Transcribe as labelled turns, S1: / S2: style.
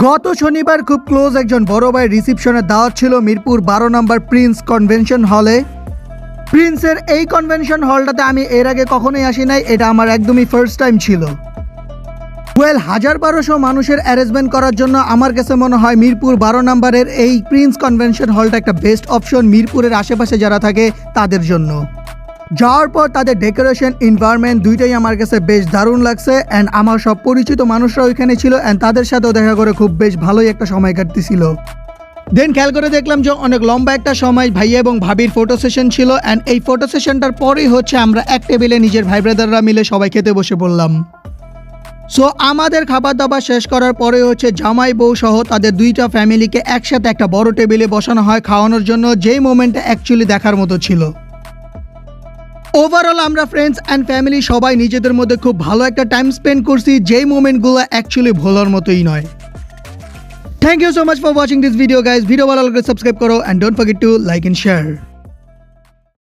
S1: গত শনিবার খুব ক্লোজ একজন বড় ভাই রিসিপশনের দাওয়াত ছিল মিরপুর 12 নম্বর প্রিন্স কনভেনশন হলে। প্রিন্সের এই কনভেনশন হলটাতে আমি এর আগে কখনোই আসি নাই, এটা আমার একদমই ফার্স্ট টাইম ছিল। 1200 মানুষের অ্যারেঞ্জমেন্ট করার জন্য আমার কাছে মনে হয় মিরপুর 12 নম্বরের এই প্রিন্স কনভেনশন হলটা একটা বেস্ট অপশন মিরপুরের আশেপাশে যারা থাকে তাদের জন্য। যাওয়ার পর তাদের ডেকোরেশন এনভায়রনমেন্ট দুইটাই আমার কাছে বেশ দারুণ লাগছে অ্যান্ড আমার সব পরিচিত মানুষরা ওইখানে ছিল অ্যান্ড তাদের সাথেও দেখা করে খুব বেশ ভালোই একটা সময় কাটতেছিল। দেন খেয়াল করে দেখলাম যে অনেক লম্বা একটা সময় ভাইয়া এবং ভাবির ফটো সেশন ছিল অ্যান্ড এই ফটো সেশনটার পরেই হচ্ছে আমরা এক টেবিলে নিজের ভাই ব্রাদাররা মিলে সবাই খেতে বসে পড়লাম। সো আমাদের খাবার দাবার শেষ করার পরে হচ্ছে জামাই বউ সহ তাদের দুইটা ফ্যামিলিকে একসাথে একটা বড় টেবিলে বসানো হয় খাওয়ানোর জন্য, যেই মোমেন্টটা অ্যাকচুয়ালি দেখার মতো ছিল। ওভারঅল আমরা ফ্রেন্ডস অ্যান্ড ফ্যামিলি সবাই নিজেদের মধ্যে খুব ভালো একটা টাইম স্পেন্ড করছি, যেই মোমেন্টগুলো অ্যাকচুয়ালি ভোলার মতোই নয়। Thank you so much for watching this video guys. Video ভালো লাগলে সাবস্ক্রাইব করো and don't forget to like and share.